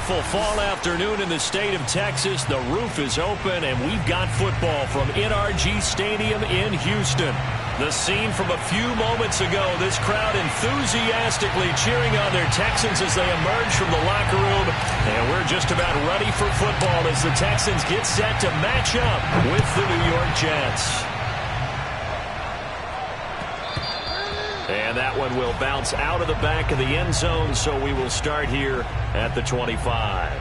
beautiful fall afternoon in the state of Texas. The roof is open, and we've got football from NRG Stadium in Houston. The scene from a few moments ago, this crowd enthusiastically cheering on their Texans as they emerge from the locker room. And we're just about ready for football as the Texans get set to match up with the New York Jets. And that one will bounce out of the back of the end zone, so we will start here at the 25.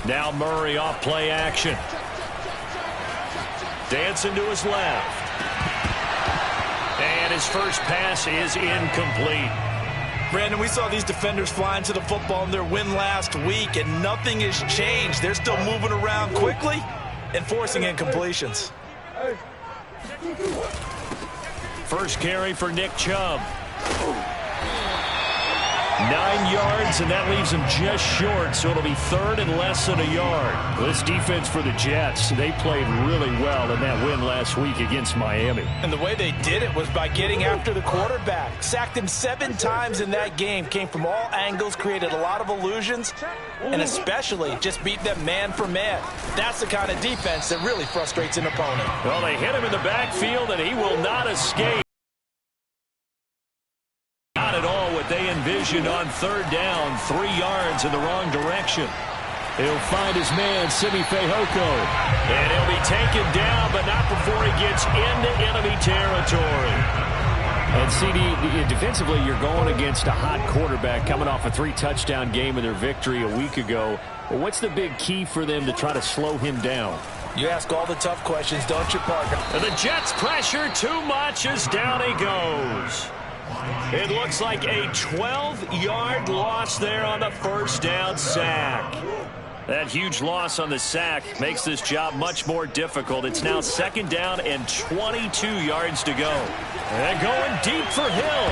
Now Murray off play action. Dancing to his left. And his first pass is incomplete. Brandon, we saw these defenders flying to the football in their win last week, and nothing has changed. They're still moving around quickly and forcing incompletions. First carry for Nick Chubb. 9 yards, and that leaves him just short, so it'll be third and less than a yard. This defense for the Jets, they played really well in that win last week against Miami. And the way they did it was by getting after the quarterback. Sacked him 7 times in that game. Came from all angles, created a lot of illusions, and especially just beat them man for man. That's the kind of defense that really frustrates an opponent. Well, they hit him in the backfield, and he will not escape. Not at all what they envisioned on third down. 3 yards in the wrong direction. He'll find his man, Simi Fehoko. And he'll be taken down, but not before he gets into enemy territory. And CD, defensively, you're going against a hot quarterback coming off a 3-touchdown game in their victory a week ago. Well, what's the big key for them to try to slow him down? You ask all the tough questions, don't you, Parker? And the Jets pressure too much as down he goes. It looks like a 12-yard loss there on the first down sack. That huge loss on the sack makes this job much more difficult. It's now second down and 22 yards to go. And going deep for Hill.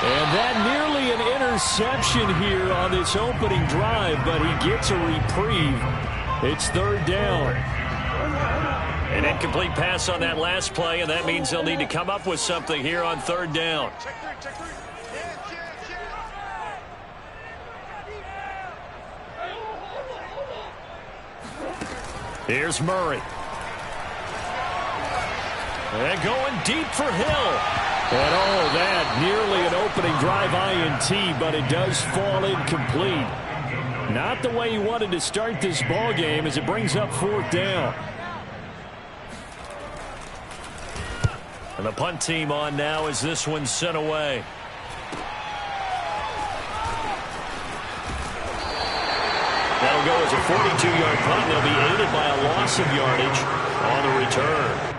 And that nearly an interception here on this opening drive, but he gets a reprieve. It's third down. An incomplete pass on that last play, and that means they'll need to come up with something here on third down. Here's Murray. And going deep for Hill. And oh, that nearly an opening drive INT, but it does fall incomplete. Not the way he wanted to start this ball game as it brings up fourth down. And the punt team on now as this one's sent away. That'll go as a 42-yard punt. They'll be aided by a loss of yardage on the return.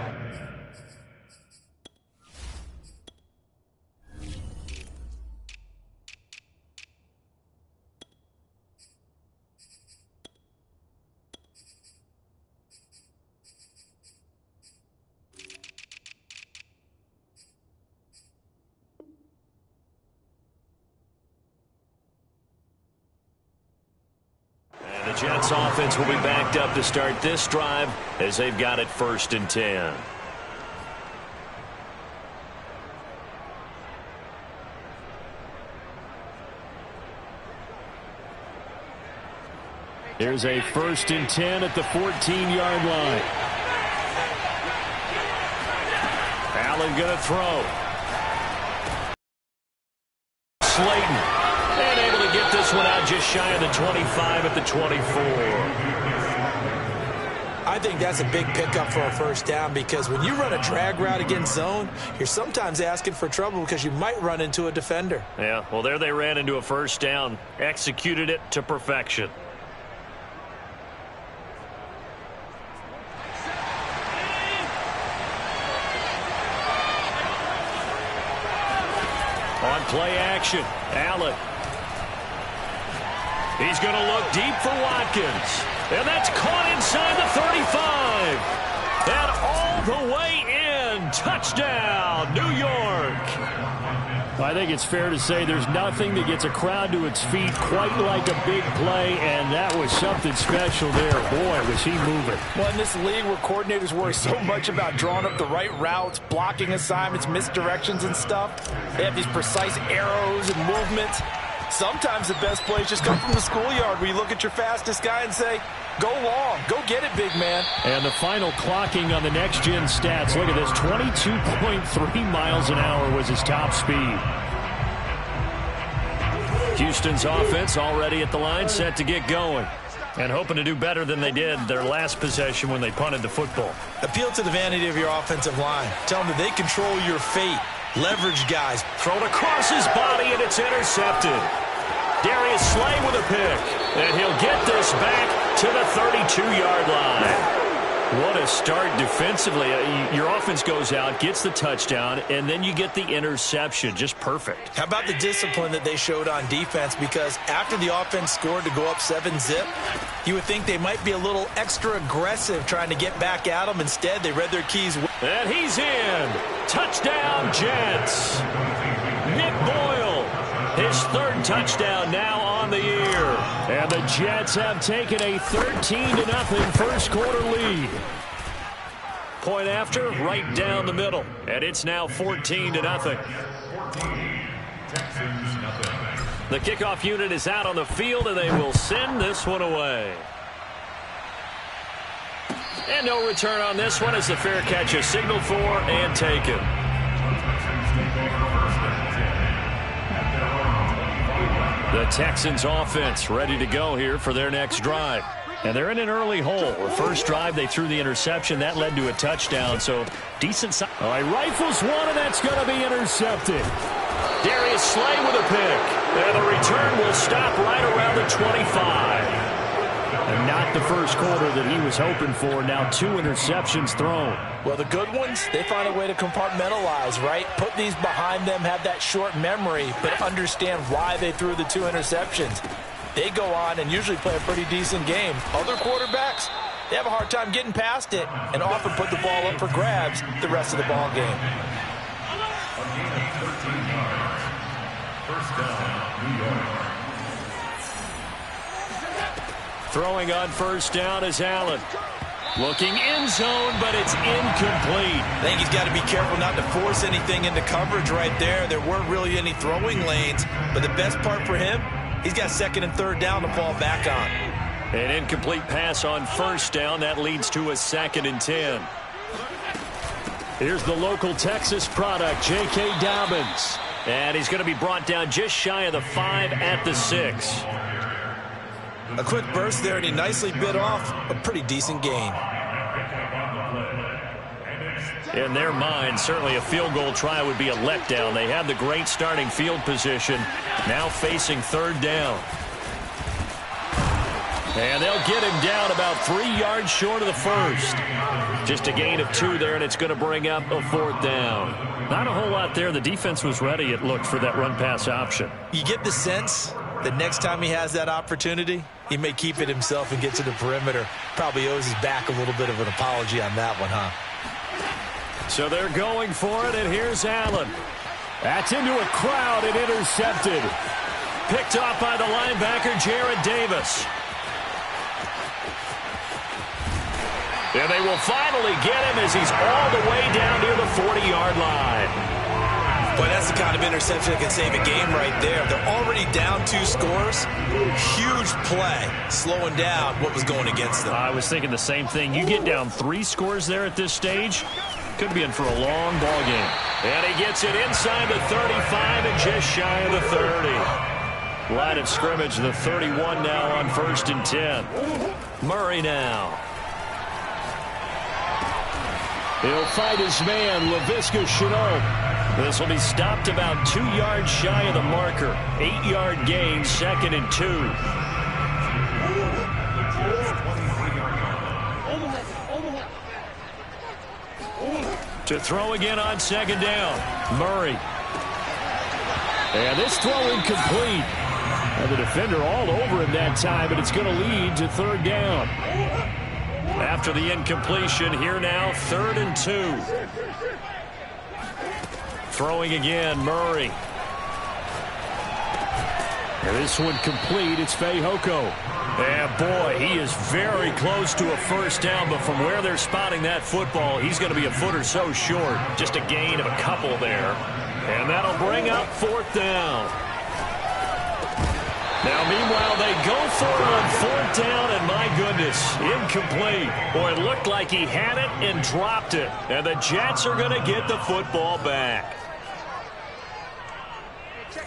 The Jets offense will be backed up to start this drive as they've got it 1st and 10. Here's a 1st and 10 at the 14-yard line. Allen going to throw. Slayton. And able to get this one out just shy of the 25 at the 24. I think that's a big pickup for a first down because when you run a drag route against zone, you're sometimes asking for trouble because you might run into a defender. Yeah, well, there they ran into a first down, executed it to perfection. On play action, Allen. He's going to look deep for Watkins. And that's caught inside the 35. And all the way in. Touchdown, New York. I think it's fair to say there's nothing that gets a crowd to its feet quite like a big play, and that was something special there. Boy, was he moving. Well, in this league where coordinators worry so much about drawing up the right routes, blocking assignments, misdirections and stuff, they have these precise arrows and movements. Sometimes the best plays just come from the schoolyard where you look at your fastest guy and say, go long, go get it, big man. And the final clocking on the next-gen stats. Look at this, 22.3 miles an hour was his top speed. Houston's offense already at the line, set to get going. And hoping to do better than they did their last possession when they punted the football. Appeal to the vanity of your offensive line. Tell them that they control your fate. Leverage guys. Thrown across his body, and it's intercepted. Darius Slay with a pick. And he'll get this back to the 32-yard line. What a start defensively. Your offense goes out, gets the touchdown, and then you get the interception. Just perfect. How about the discipline that they showed on defense? Because after the offense scored to go up 7-zip, you would think they might be a little extra aggressive trying to get back at them. Instead, they read their keys. And he's in. Touchdown, Jets. Nick Boyle, his third touchdown now on the year. And the Jets have taken a 13-0 first quarter lead. Point after, right down the middle. And it's now 14-0. The kickoff unit is out on the field, and they will send this one away. And no return on this one as the fair catch is signaled for and taken. The Texans offense ready to go here for their next drive. And they're in an early hole. The first drive, they threw the interception. That led to a touchdown, so decent size. All right, rifles one, and that's going to be intercepted. Darius Slay with a pick. And the return will stop right around the 25. And not the first quarter that he was hoping for. Now 2 interceptions thrown. Well, the good ones, they find a way to compartmentalize, right? Put these behind them, have that short memory, but understand why they threw the 2 interceptions. They go on and usually play a pretty decent game. Other quarterbacks, they have a hard time getting past it and often put the ball up for grabs the rest of the ball game. First down, New York. Throwing on first down is Allen. Looking end zone, but it's incomplete. I think he's got to be careful not to force anything into coverage right there. There weren't really any throwing lanes, but the best part for him, he's got second and third down to fall back on. An incomplete pass on first down. That leads to a 2nd and 10. Here's the local Texas product, J.K. Dobbins. And he's going to be brought down just shy of the 5 at the 6. A quick burst there, and he nicely bit off a pretty decent gain. In their mind, certainly a field goal try would be a letdown. They have the great starting field position, now facing third down. And they'll get him down about 3 yards short of the first. Just a gain of 2 there, and it's going to bring up a 4th down. Not a whole lot there. The defense was ready, it looked, for that run-pass option. You get the sense that next time he has that opportunity, he may keep it himself and get to the perimeter. Probably owes his back a little bit of an apology on that one, huh? So they're going for it, and here's Allen. That's into a crowd and intercepted. Picked off by the linebacker, Jared Davis. And they will finally get him as he's all the way down near the 40-yard line. Boy, that's the kind of interception that can save a game right there. They're already down 2 scores. Huge play, slowing down what was going against them. I was thinking the same thing. You get down 3 scores there at this stage, could be in for a long ball game. And he gets it inside the 35 and just shy of the 30. Line of scrimmage, the 31 now on 1st and 10. Murray now. He'll fight his man, Laviska Shenault. This will be stopped about 2 yards shy of the marker. 8-yard gain, 2nd and 2. To throw again on 2nd down, Murray. And this throw incomplete. And the defender all over him that time, but it's going to lead to 3rd down. After the incompletion, here now, 3rd and 2. Throwing again, Murray. And this one complete. It's Fehoko. And boy, he is very close to a first down, but from where they're spotting that football, he's going to be a foot or so short. Just a gain of a couple there. And that'll bring up fourth down. Now, meanwhile, they go for it on fourth down, and my goodness, incomplete. Boy, it looked like he had it and dropped it. And the Jets are going to get the football back.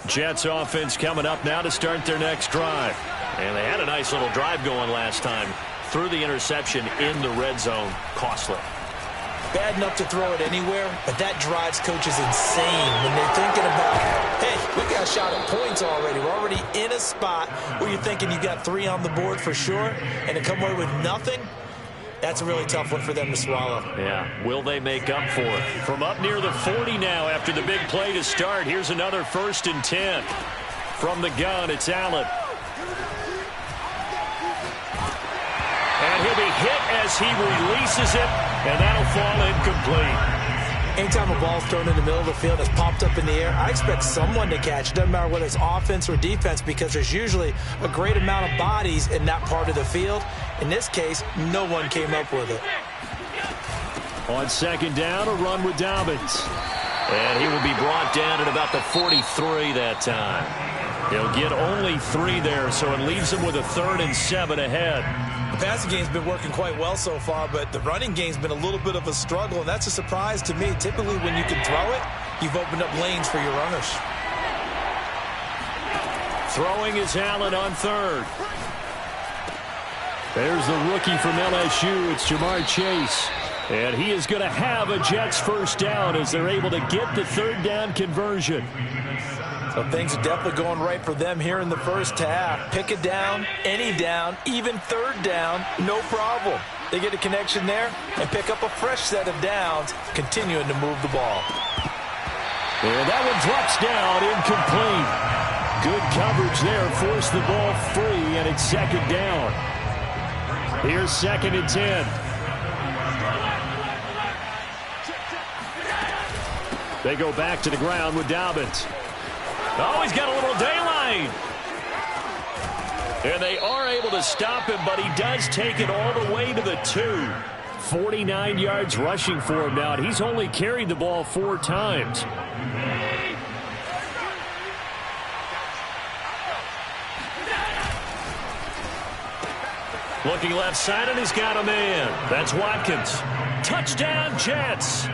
Jets offense coming up now to start their next drive. And they had a nice little drive going last time. Threw the interception in the red zone. Costly. Bad enough to throw it anywhere, but that drives coaches insane when they're thinking about, hey, we got a shot at points already. We're already in a spot where you're thinking you got 3 on the board for sure, and to come away with nothing, that's a really tough one for them to swallow. Yeah, will they make up for it? From up near the 40 now after the big play to start, here's another 1st and 10. From the gun, it's Allen. And he'll be hit as he releases it, and that'll fall incomplete. Anytime a ball's thrown in the middle of the field that's popped up in the air, I expect someone to catch. It doesn't matter whether it's offense or defense, because there's usually a great amount of bodies in that part of the field. In this case, no one came up with it. On second down, a run with Dobbins. And he will be brought down at about the 43 that time. He'll get only 3 there, so it leaves him with a 3rd and 7 ahead. The passing game's been working quite well so far, but the running game's been a little bit of a struggle, and that's a surprise to me. Typically, when you can throw it, you've opened up lanes for your runners. Throwing is Allen on 3rd. There's the rookie from LSU. It's Jamar Chase. And he is going to have a Jets first down as they're able to get the 3rd down conversion. So things are definitely going right for them here in the first half. Pick a down, any down, even 3rd down, no problem. They get a connection there and pick up a fresh set of downs, continuing to move the ball. And that one drops down, incomplete. Good coverage there, forced the ball free, and it's 2nd down. Here's 2nd and 10. They go back to the ground with Dobbins. Oh, he's got a little daylight. And they are able to stop him, but he does take it all the way to the 2. 49 yards rushing for him now. He's only carried the ball 4 times. Looking left side, and he's got a man. That's Watkins. Touchdown, Jets.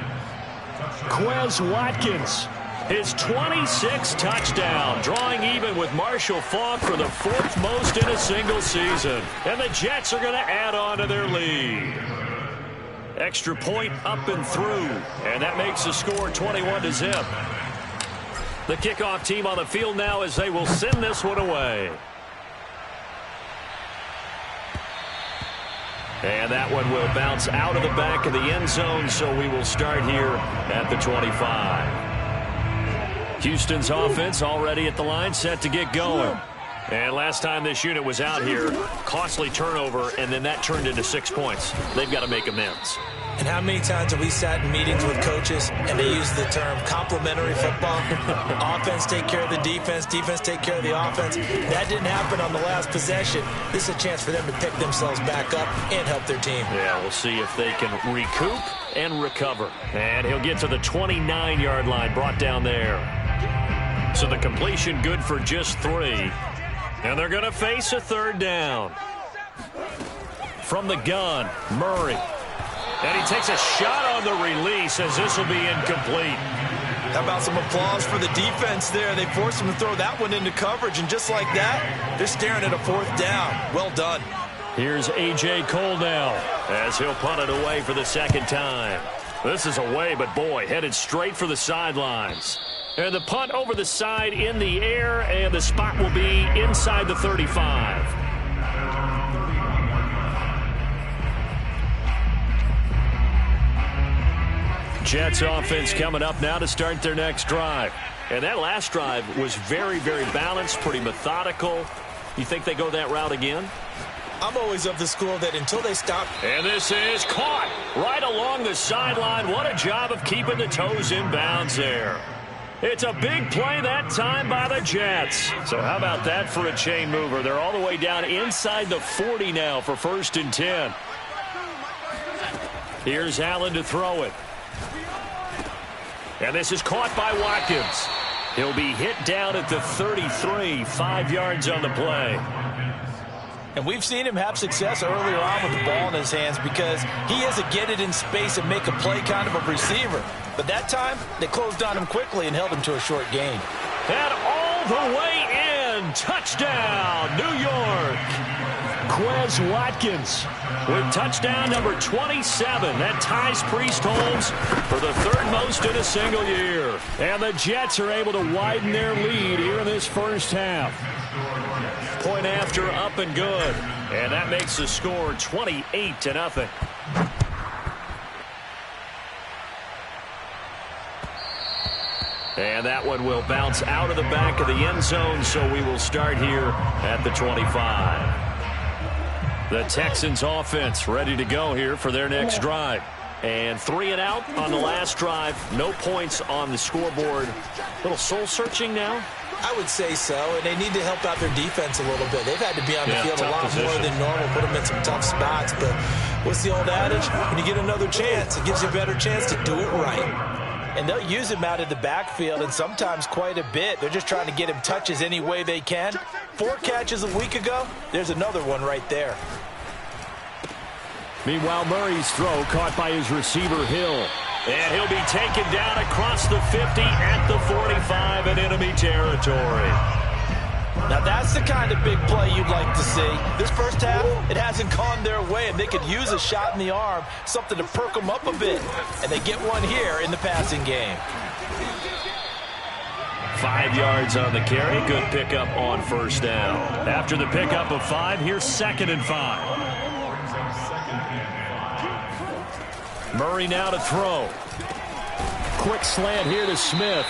Quez Watkins. His 26th touchdown, drawing even with Marshall Faulk for the 4th most in a single season. And the Jets are going to add on to their lead. Extra point up and through, and that makes the score 21-0. The kickoff team on the field now as they will send this one away. And that one will bounce out of the back of the end zone, so we will start here at the 25. Houston's offense already at the line, set to get going. And last time this unit was out here, costly turnover, and then that turned into 6 points. They've got to make amends. And how many times have we sat in meetings with coaches and they use the term complementary football? Offense take care of the defense, defense take care of the offense. That didn't happen on the last possession. This is a chance for them to pick themselves back up and help their team. Yeah, we'll see if they can recoup and recover. And he'll get to the 29-yard line, brought down there. So the completion good for just 3. And they're going to face a 3rd down. From the gun, Murray. And he takes a shot on the release as this will be incomplete. How about some applause for the defense there? They forced him to throw that one into coverage, and just like that, they're staring at a 4th down. Well done. Here's A.J. Cole now as he'll punt it away for the 2nd time. This is away, but boy, headed straight for the sidelines. And the punt over the side in the air, and the spot will be inside the 35. Jets offense coming up now to start their next drive. And that last drive was very, very balanced, pretty methodical. You think they go that route again? I'm always of the school that until they stop. And this is caught right along the sideline. What a job of keeping the toes in bounds there. It's a big play that time by the Jets. So how about that for a chain mover? They're all the way down inside the 40 now for 1st and 10. Here's Allen to throw it. And this is caught by Watkins. He'll be hit down at the 33, 5 yards on the play. And we've seen him have success earlier on with the ball in his hands because he is a get it in space and make a play kind of a receiver. But that time, they closed on him quickly and held him to a short gain. And all the way in. Touchdown, New York. Quez Watkins with touchdown number 27. That ties Priest Holmes for the 3rd most in a single year. And the Jets are able to widen their lead here in this first half. Point after up and good. And that makes the score 28-0. And that one will bounce out of the back of the end zone, so we will start here at the 25. The Texans offense ready to go here for their next drive. And 3 and out on the last drive. No points on the scoreboard. A little soul-searching now? I would say so, and they need to help out their defense a little bit. They've had to be on the field a lot more than normal, put them in some tough spots. But what's the old adage? When you get another chance, it gives you a better chance to do it right. And they'll use him out of the backfield, and sometimes quite a bit. They're just trying to get him touches any way they can. 4 catches a week ago. There's another one right there. Meanwhile, Murray's throw caught by his receiver, Hill. And he'll be taken down across the 50 at the 45 in enemy territory. Now that's the kind of big play you'd like to see. This first half, it hasn't gone their way, and they could use a shot in the arm, something to perk them up a bit. And they get one here in the passing game. 5 yards on the carry. Good pickup on 1st down. After the pickup of 5, here's 2nd and 5. Murray now to throw. Quick slant here to Smith.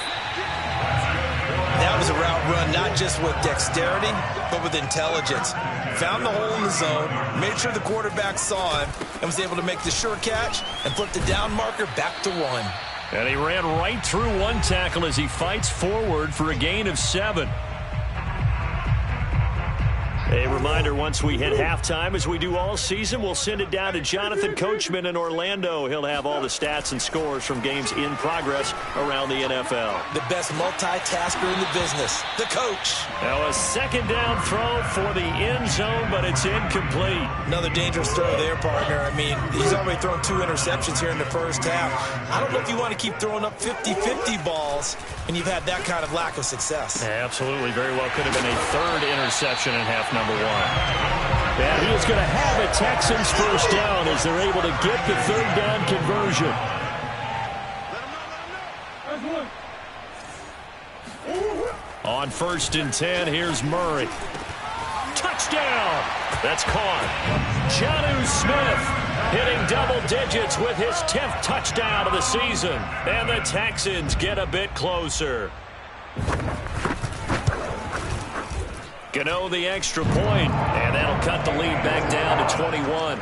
That was a route run not just with dexterity, but with intelligence. Found the hole in the zone, made sure the quarterback saw him, and was able to make the sure catch and flip the down marker back to 1. And he ran right through one tackle as he fights forward for a gain of 7. A reminder, once we hit halftime, as we do all season, we'll send it down to Jonathan Coachman in Orlando. He'll have all the stats and scores from games in progress around the NFL. The best multitasker in the business, the coach. Now a 2nd down throw for the end zone, but it's incomplete. Another dangerous throw there, partner. I mean, he's already thrown 2 interceptions here in the first half. I don't know if you want to keep throwing up 50-50 balls when you've had that kind of lack of success. Absolutely. Very well could have been a 3rd interception in half number 1. And he is going to have a Texans first down as they're able to get the 3rd down conversion. On 1st and 10, here's Murray. Touchdown! That's caught. Jonnu Smith hitting double digits with his 10th touchdown of the season. And the Texans get a bit closer. G.O.A.T the extra point, and that'll cut the lead back down to 21.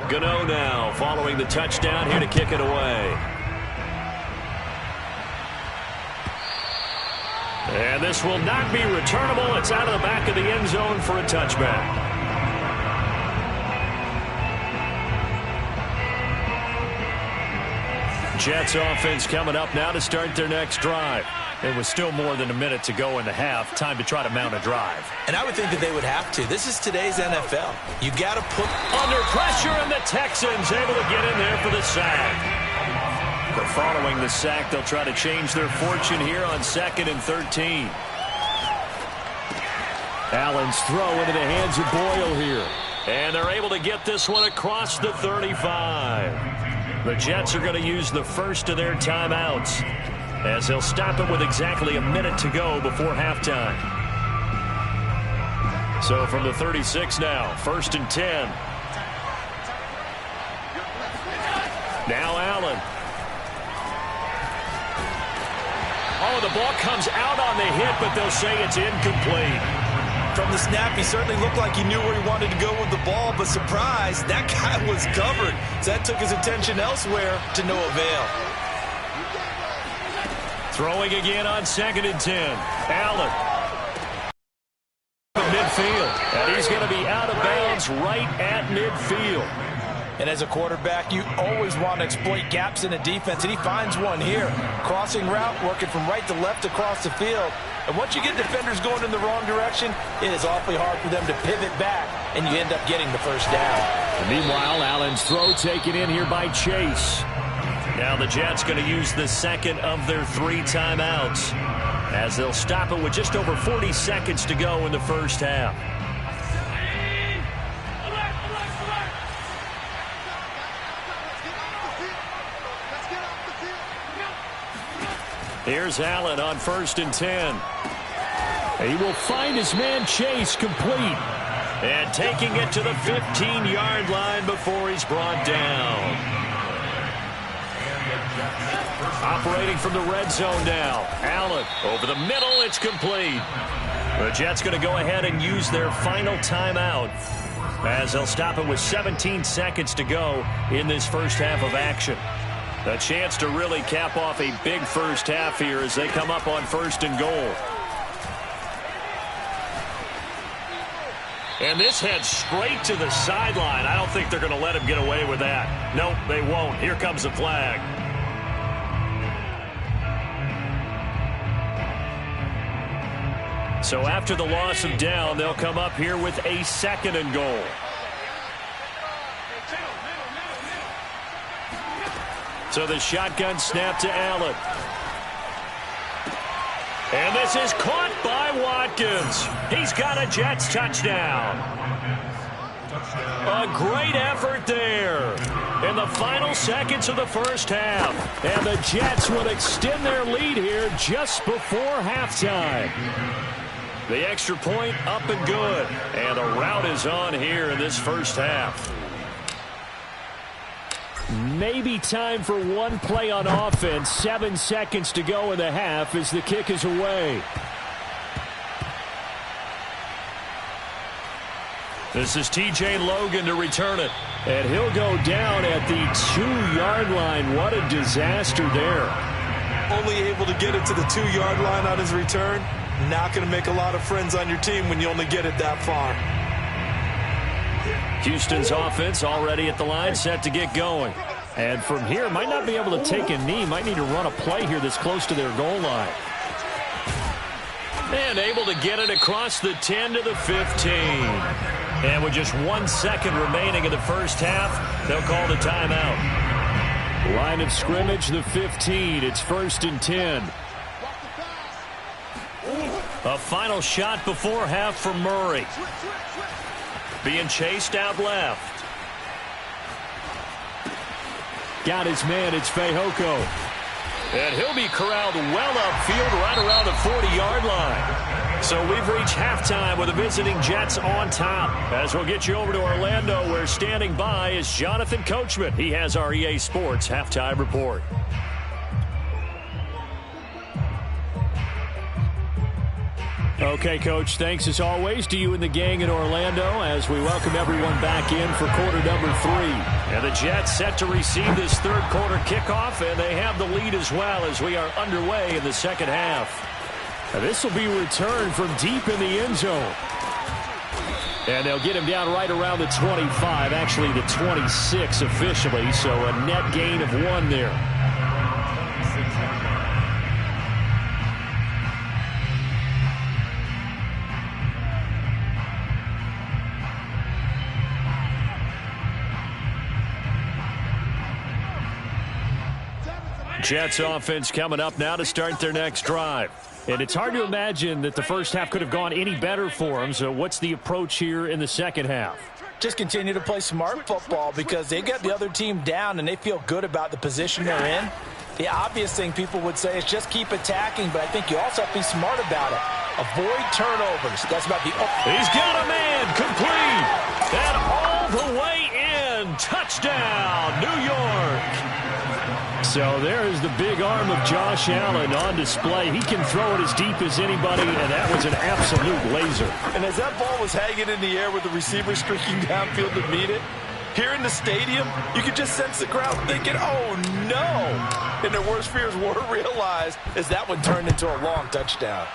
G.O.A.T now following the touchdown here to kick it away. And this will not be returnable. It's out of the back of the end zone for a touchback. Jets offense coming up now to start their next drive. It was still more than a minute to go in the half. Time to try to mount a drive. And I would think that they would have to. This is today's NFL. You got to put under pressure, and the Texans able to get in there for the sack. But following the sack, they'll try to change their fortune here on 2nd and 13. Allen's throw into the hands of Boyle here. And they're able to get this one across the 35. The Jets are going to use the first of their timeouts as they'll stop it with exactly a minute to go before halftime. So from the 36 now, 1st and 10. Now Allen. Oh, the ball comes out on the hit, but they'll say it's incomplete. From the snap, he certainly looked like he knew where he wanted to go with the ball, but surprise, that guy was covered. So that took his attention elsewhere to no avail. Throwing again on 2nd and 10. Allen. Midfield. And he's going to be out of bounds right at midfield. And as a quarterback, you always want to exploit gaps in a defense, and he finds one here. Crossing route, working from right to left across the field. And once you get defenders going in the wrong direction, it is awfully hard for them to pivot back, and you end up getting the first down. And meanwhile, Allen's throw taken in here by Chase. Now the Jets going to use the second of their 3 timeouts, as they'll stop it with just over 40 seconds to go in the first half. Here's Allen on 1st and 10. He will find his man Chase complete. And taking it to the 15-yard line before he's brought down. Operating from the red zone now. Allen over the middle. It's complete. The Jets going to go ahead and use their final timeout, as they'll stop it with 17 seconds to go in this first half of action. A chance to really cap off a big first half here as they come up on 1st and goal. And this heads straight to the sideline. I don't think they're going to let him get away with that. Nope, they won't. Here comes the flag. So after the loss of down, they'll come up here with a 2nd and goal. So the shotgun snap to Allen. And this is caught by Watkins. He's got a Jets touchdown. A great effort there in the final seconds of the first half. And the Jets will extend their lead here just before halftime. The extra point up and good. And the route is on here in this first half. Maybe time for one play on offense. 7 seconds to go in the half as the kick is away. This is T.J. Logan to return it. And he'll go down at the 2-yard line. What a disaster there. Only able to get it to the 2-yard line on his return. Not going to make a lot of friends on your team when you only get it that far. Houston's offense already at the line, set to get going. And from here, might not be able to take a knee. Might need to run a play here that's close to their goal line. And able to get it across the 10 to the 15. And with just 1 second remaining in the first half, they'll call the timeout. Line of scrimmage, the 15. It's 1st and 10. A final shot before half for Murray. Being chased out left. Got his man, it's Fehoko. And he'll be corralled well upfield right around the 40-yard line. So we've reached halftime with the visiting Jets on top. As we'll get you over to Orlando, where standing by is Jonathan Coachman. He has our EA Sports halftime report. Okay, Coach, thanks as always to you and the gang in Orlando as we welcome everyone back in for quarter number 3. And the Jets set to receive this third quarter kickoff, and they have the lead as well as we are underway in the second half. Now, this will be returned from deep in the end zone. And they'll get him down right around the 25, actually the 26 officially, so a net gain of 1 there. Jets offense coming up now to start their next drive. And it's hard to imagine that the first half could have gone any better for them. So what's the approach here in the second half? Just continue to play smart football because they got the other team down and they feel good about the position they're in. The obvious thing people would say is just keep attacking, but I think you also have to be smart about it. Avoid turnovers. That's about the... He's got a man complete. And all the way in. Touchdown, New York. So there is the big arm of Josh Allen on display. He can throw it as deep as anybody, and that was an absolute laser. And as that ball was hanging in the air with the receiver streaking downfield to meet it, here in the stadium, you could just sense the crowd thinking, oh, no. And their worst fears were realized as that one turned into a long touchdown.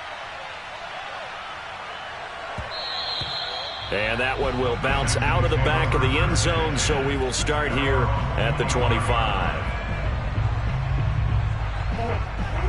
And that one will bounce out of the back of the end zone, so we will start here at the 25.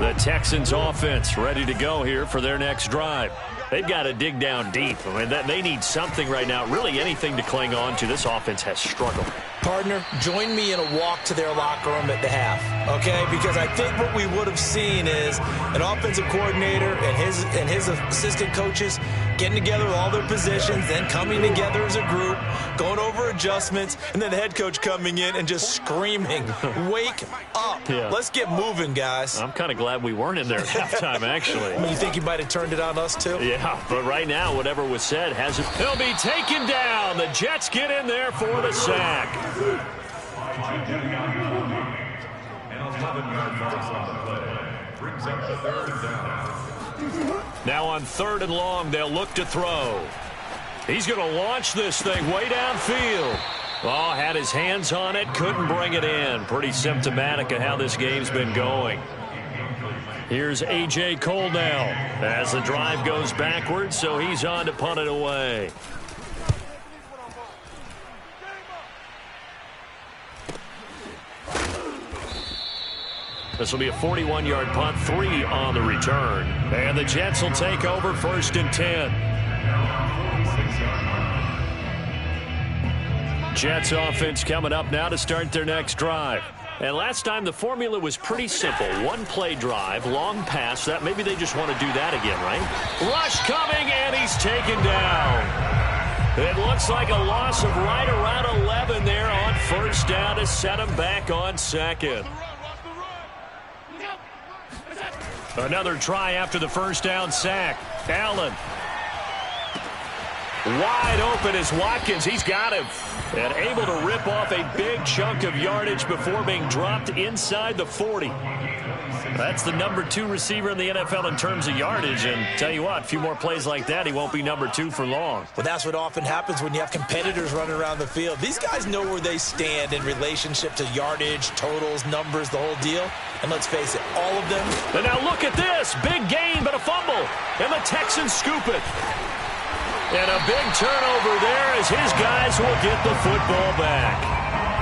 The Texans offense ready to go here for their next drive. They've got to dig down deep. I mean, they need something right now, really anything to cling on to. This offense has struggled. Partner, join me in a walk to their locker room at the half, okay? Because I think what we would have seen is an offensive coordinator and his assistant coaches getting together all their positions, then coming together as a group, going over adjustments, and then the head coach coming in and just screaming, wake up. Yeah. Let's get moving, guys. I'm kind of glad we weren't in there at halftime, actually. You think you might have turned it on us, too? Yeah, but right now, whatever was said hasn't. He'll be taken down. The Jets get in there for the sack. And 11 yard marks on the play. Brings up the 3rd down. Now on 3rd and long, they'll look to throw. He's going to launch this thing way downfield. Oh, had his hands on it, couldn't bring it in. Pretty symptomatic of how this game's been going. Here's A.J. Cole now as the drive goes backwards, so he's on to punt it away. This will be a 41-yard punt, 3 on the return. And the Jets will take over 1st and 10. Jets offense coming up now to start their next drive. And last time the formula was pretty simple. One play drive, long pass. That maybe they just want to do that again, right? Rush coming, and he's taken down. It looks like a loss of right around 11 there on 1st down to set him back on 2nd. Another try after the 1st down sack. Allen. Wide open is Watkins. He's got him. And able to rip off a big chunk of yardage before being dropped inside the 40. That's the number 2 receiver in the NFL in terms of yardage. And tell you what, a few more plays like that, he won't be number 2 for long. Well, that's what often happens when you have competitors running around the field. These guys know where they stand in relationship to yardage, totals, numbers, the whole deal. And let's face it, all of them. And now look at this. Big gain, but a fumble. And the Texans scoop it. And a big turnover there as his guys will get the football back.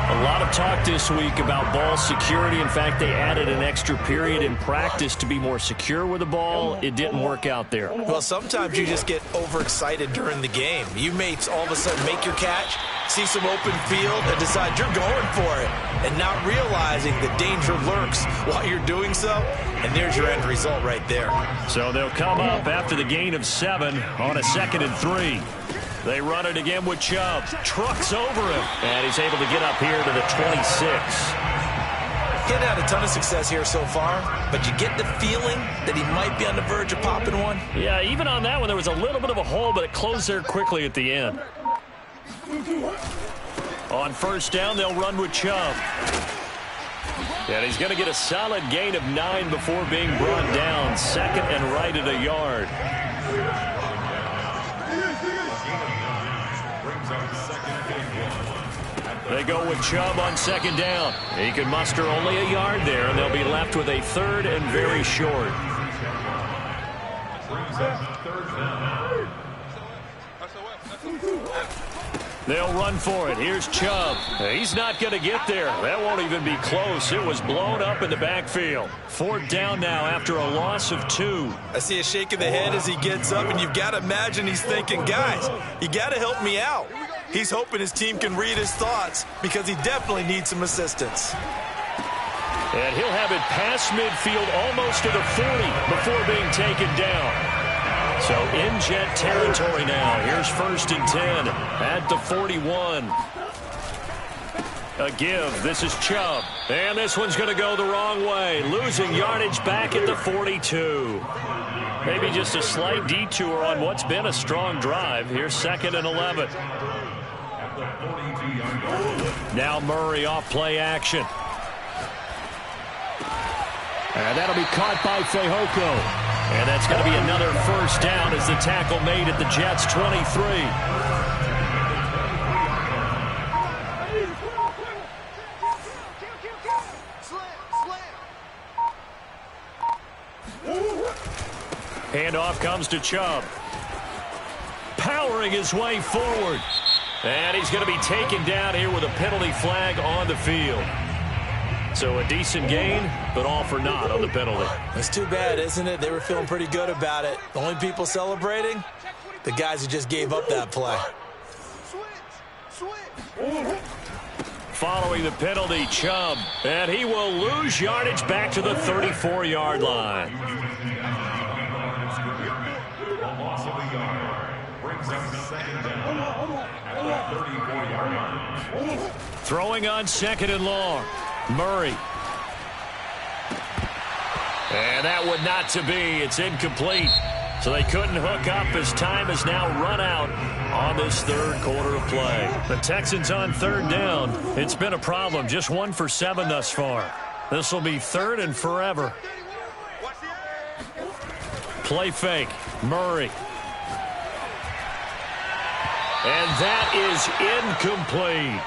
A lot of talk this week about ball security. In fact, they added an extra period in practice to be more secure with the ball. It didn't work out there. Well, sometimes you just get overexcited during the game. You may all of a sudden make your catch, see some open field, and decide you're going for it, and not realizing the danger lurks while you're doing so. And there's your end result right there. So they'll come up after the gain of 7 on a 2nd and 3. They run it again with Chubb. Trucks over him. And he's able to get up here to the 26. He's had a ton of success here so far, but you get the feeling that he might be on the verge of popping one. Yeah, even on that one, there was a little bit of a hole, but it closed there quickly at the end. On 1st down, they'll run with Chubb. And he's going to get a solid gain of 9 before being brought down. 2nd and right at a yard. They go with Chubb on 2nd down. He can muster only a yard there, and they'll be left with a 3rd and very short. They'll run for it. Here's Chubb. He's not going to get there. That won't even be close. It was blown up in the backfield. 4th down now after a loss of 2. I see a shake of the head as he gets up, and you've got to imagine he's thinking, guys, you got to help me out. He's hoping his team can read his thoughts because he definitely needs some assistance. And he'll have it past midfield almost to the 40 before being taken down. So in Jet territory now. Here's 1st and 10 at the 41. A give. This is Chubb. And this one's going to go the wrong way. Losing yardage back at the 42. Maybe just a slight detour on what's been a strong drive. Here's 2nd and 11. Now Murray off play action. And that'll be caught by Fehoko. And that's going to be another first down as the tackle made at the Jets' 23. Handoff comes to Chubb. Powering his way forward. And he's going to be taken down here with a penalty flag on the field. So a decent gain, but all for naught on the penalty. It's too bad, isn't it? They were feeling pretty good about it. The only people celebrating, the guys who just gave up that play. Following the penalty, Chubb. And he will lose yardage back to the 34-yard line. A loss of a yard brings up second down at the 34-yard line. Throwing on second and long. Murray. And that would not to be. It's incomplete. So they couldn't hook up as time has now run out on this third quarter of play. The Texans on third down. It's been a problem. Just 1 for 7 thus far. This will be third and forever. Play fake. Murray. And that is incomplete.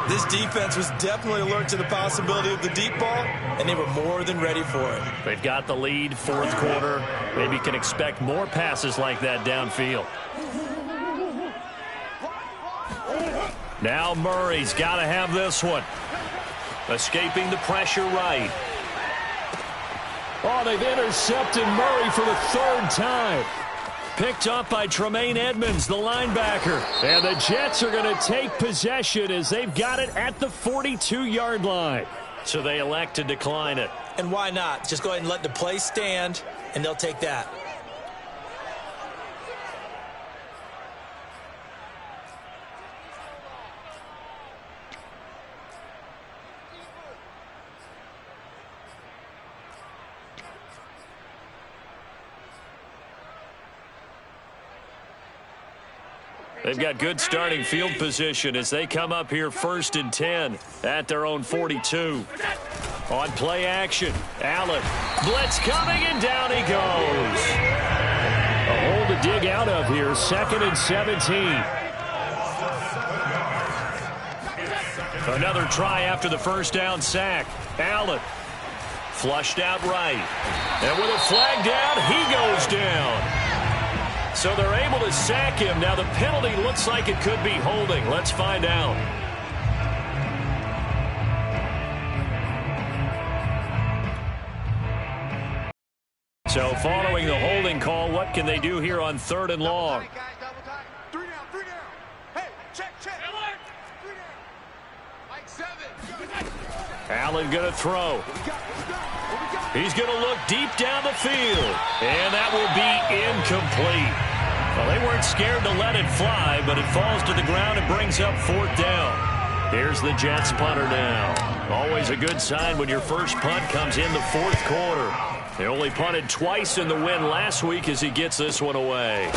This defense was definitely alert to the possibility of the deep ball, and they were more than ready for it. They've got the lead, fourth quarter. Maybe can expect more passes like that downfield. Now Murray's got to have this one. Escaping the pressure right. Oh, they've intercepted Murray for the third time. Picked up by Tremaine Edmonds, the linebacker. And the Jets are going to take possession as they've got it at the 42-yard line. So they elect to decline it. And why not? Just go ahead and let the play stand, and they'll take that. They've got good starting field position as they come up here 1st and 10 at their own 42. On play action, Allen. Blitz coming, and down he goes. A hole to dig out of here, 2nd and 17. Another try after the first down sack. Allen flushed out right. And with a flag down, he goes down. So they're able to sack him. Now the penalty looks like it could be holding. Let's find out. So following the holding call, what can they do here on 3rd and long? Allen going to throw. He's going to look deep down the field. And that will be incomplete. Well, they weren't scared to let it fly, but it falls to the ground and brings up 4th down. Here's the Jets punter now. Always a good sign when your first punt comes in the 4th quarter. They only punted twice in the win last week as he gets this one away.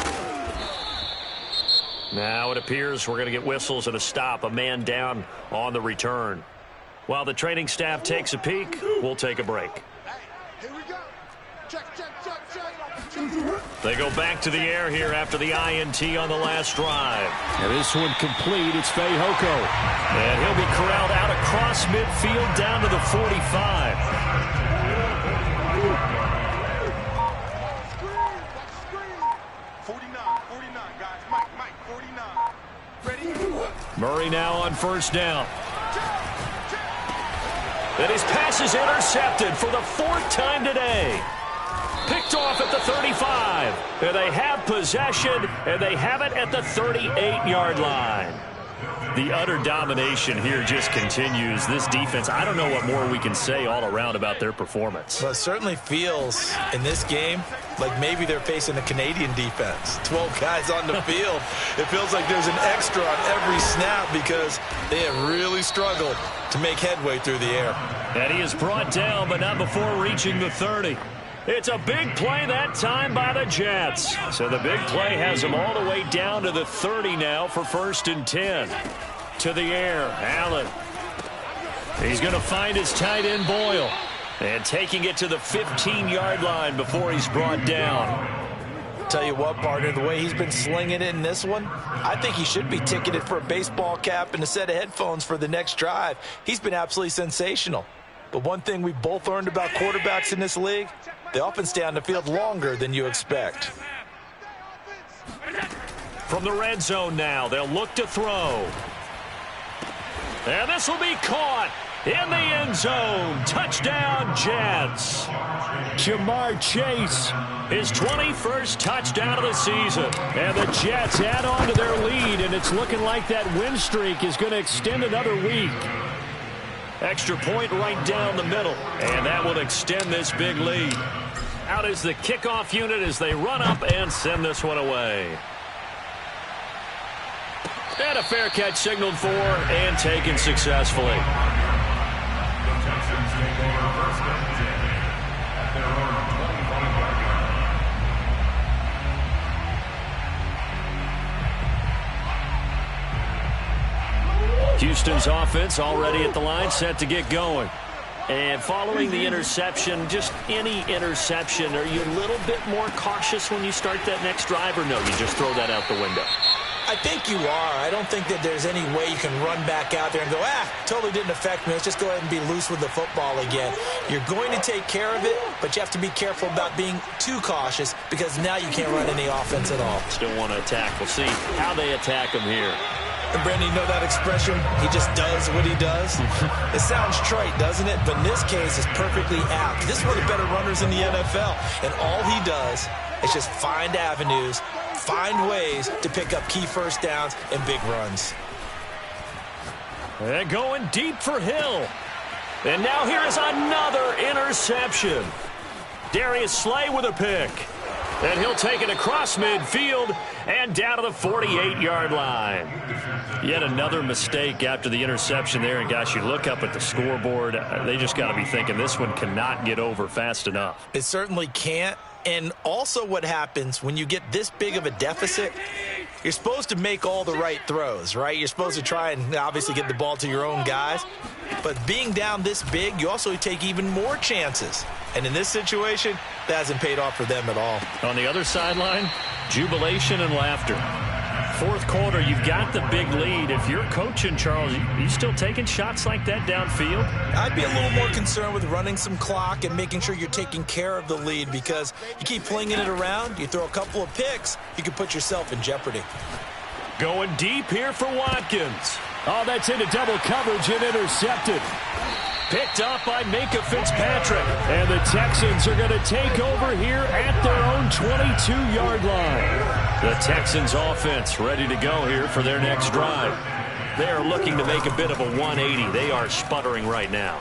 Now it appears we're going to get whistles and a stop, a man down on the return. While the training staff takes a peek, we'll take a break. Here we go. Check. They go back to the air here after the INT on the last drive. And this one complete. It's Fehoko. And he'll be corralled out across midfield down to the 45. Murray now on first down. And his pass is intercepted for the 4th time today. Picked off at the 35. And they have possession, and they have it at the 38-yard line. The utter domination here just continues. This defense, I don't know what more we can say all around about their performance. Well, it certainly feels in this game like maybe they're facing a Canadian defense. 12 guys on the field. It feels like there's an extra on every snap because they have really struggled to make headway through the air. And he is brought down, but not before reaching the 30. It's a big play that time by the Jets. So the big play has them all the way down to the 30 now for 1st and 10. To the air, Allen. He's going to find his tight end, Boyle. And taking it to the 15-yard line before he's brought down. Tell you what, partner, the way he's been slinging it in this one, I think he should be ticketed for a baseball cap and a set of headphones for the next drive. He's been absolutely sensational. But one thing we both learned about quarterbacks in this league, they often stay on the field longer than you expect. From the red zone now, they'll look to throw. And this will be caught in the end zone. Touchdown, Jets. Jamar Chase, his 21st touchdown of the season. And the Jets add on to their lead, and it's looking like that win streak is going to extend another week. Extra point right down the middle, and that will extend this big lead. Out is the kickoff unit as they run up and send this one away. And a fair catch signaled for and taken successfully. Houston's offense already at the line, set to get going. And following the interception, just any interception, are you a little bit more cautious when you start that next drive, or no, you just throw that out the window? I think you are. I don't think that there's any way you can run back out there and go, totally didn't affect me. Let's just go ahead and be loose with the football again. You're going to take care of it, but you have to be careful about being too cautious because now you can't run any offense at all. Still want to attack. We'll see how they attack him here. And Brandon, you know that expression? He just does what he does? It sounds trite, doesn't it? But in this case, it's perfectly apt. This is one of the better runners in the NFL. And all he does is just find avenues, find ways to pick up key first downs and big runs. And going deep for Hill. And now here is another interception. Darius Slay with a pick. And he'll take it across midfield and down to the 48-yard line. Yet another mistake after the interception there. And, gosh, you look up at the scoreboard. They just got to be thinking this one cannot get over fast enough. It certainly can't. And also what happens when you get this big of a deficit, you're supposed to make all the right throws, right? You're supposed to try and obviously get the ball to your own guys. But being down this big, you also take even more chances. And in this situation, that hasn't paid off for them at all. On the other sideline, jubilation and laughter. Fourth quarter, you've got the big lead. If you're coaching, Charles, you still taking shots like that downfield? I'd be a little more concerned with running some clock and making sure you're taking care of the lead, because you keep flinging it around, you throw a couple of picks, you can put yourself in jeopardy. Going deep here for Watkins. Oh, that's into double coverage and intercepted. Picked up by Minka Fitzpatrick. And the Texans are going to take over here at their own 22-yard line. The Texans offense ready to go here for their next drive. They are looking to make a bit of a 180. They are sputtering right now.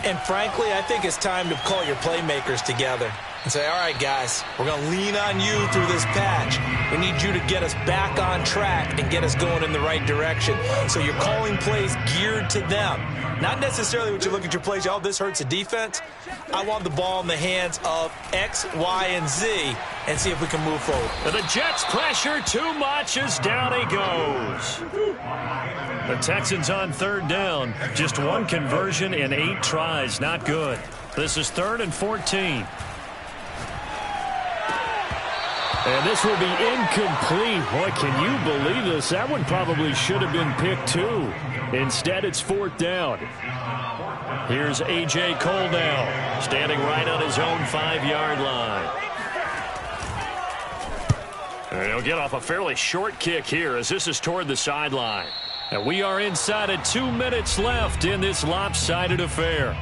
And frankly, I think it's time to call your playmakers together and say, all right, guys, we're going to lean on you through this patch. We need you to get us back on track and get us going in the right direction. So you're calling plays geared to them. Not necessarily when you look at your plays, oh, this hurts the defense. I want the ball in the hands of X, Y, and Z and see if we can move forward. The Jets pressure too much as down he goes. The Texans on third down. Just one conversion in 8 tries. Not good. This is 3rd and 14. And this will be incomplete. Boy, can you believe this? That one probably should have been picked too. Instead, it's 4th down. Here's A.J. Cole now, standing right on his own 5-yard line. And he'll get off a fairly short kick here as this is toward the sideline. And we are inside of 2 minutes left in this lopsided affair.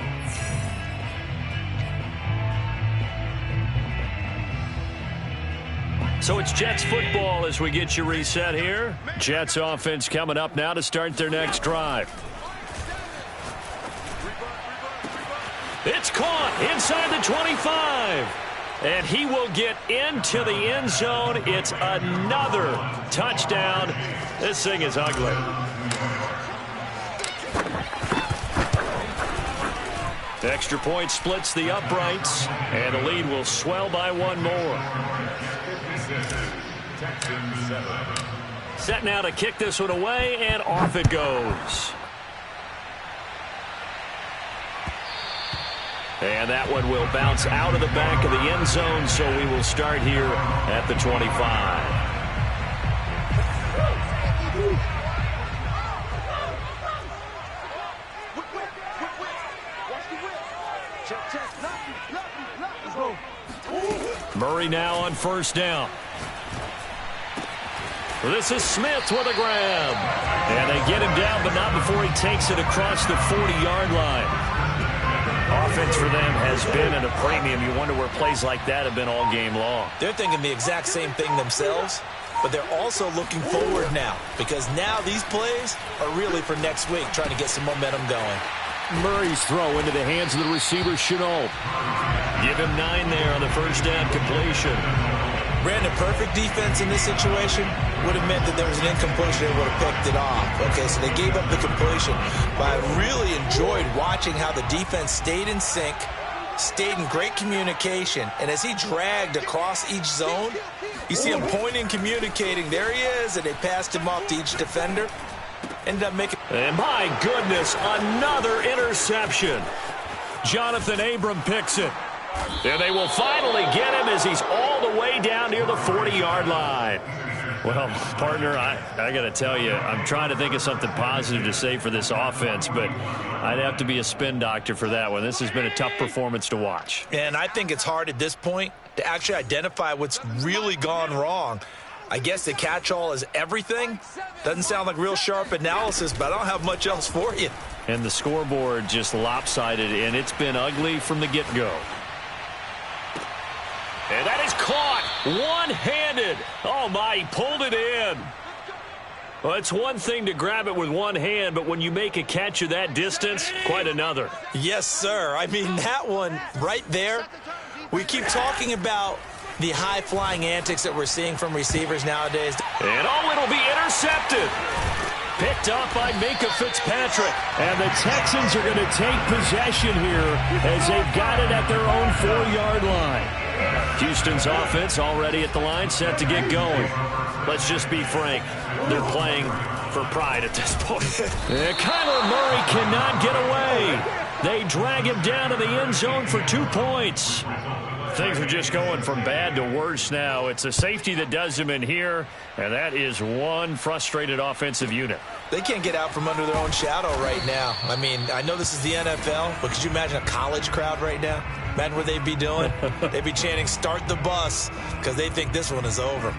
So it's Jets football as we get you reset here. Jets offense coming up now to start their next drive. It's caught inside the 25. And he will get into the end zone. It's another touchdown. This thing is ugly. Extra point splits the uprights. And the lead will swell by one more. Set now to kick this one away, and off it goes. And that one will bounce out of the back of the end zone, so we will start here at the 25. Murray now on first down. This is Smith with a grab. And they get him down, but not before he takes it across the 40-yard line. Offense for them has been at a premium. You wonder where plays like that have been all game long. They're thinking the exact same thing themselves, but they're also looking forward now, because now these plays are really for next week, trying to get some momentum going. Murray's throw into the hands of the receiver, Chenault. Give him 9 there on the first down completion. Brandon, perfect defense in this situation would have meant that there was an incompletion. They would have picked it off. Okay, so they gave up the completion. But I really enjoyed watching how the defense stayed in sync, stayed in great communication. And as he dragged across each zone, you see him pointing, communicating. There he is, and they passed him off to each defender. Ended up making... And my goodness, another interception. Jonathan Abram picks it. And they will finally get him as he's all the way down near the 40-yard line. Well, partner, I got to tell you, I'm trying to think of something positive to say for this offense, but I'd have to be a spin doctor for that one. This has been a tough performance to watch. And I think it's hard at this point to actually identify what's really gone wrong. I guess the catch-all is everything. Doesn't sound like real sharp analysis, but I don't have much else for you. And the scoreboard just lopsided, and it's been ugly from the get-go. And that is caught one-handed. Oh, my, he pulled it in. Well, it's one thing to grab it with one hand, but when you make a catch of that distance, quite another. Yes, sir. I mean, that one right there, we keep talking about the high-flying antics that we're seeing from receivers nowadays. And, oh, it'll be intercepted. Picked up by Minka Fitzpatrick. And the Texans are going to take possession here as they've got it at their own 4-yard line. Houston's offense already at the line, set to get going. Let's just be frank. They're playing for pride at this point. Kyler Murray cannot get away. They drag him down to the end zone for 2 points. Things are just going from bad to worse now. It's a safety that does him in here, and that is one frustrated offensive unit. They can't get out from under their own shadow right now. I mean, I know this is the NFL, but could you imagine a college crowd right now? Imagine what they'd be doing. They'd be chanting, "Start the bus," because they think this one is over.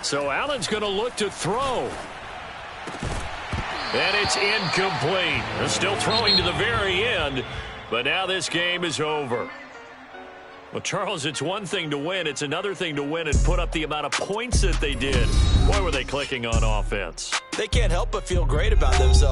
So Allen's going to look to throw. And it's incomplete. They're still throwing to the very end, but now this game is over. Well, Charles, it's one thing to win. It's another thing to win and put up the amount of points that they did. Boy, were they clicking on offense. They can't help but feel great about themselves.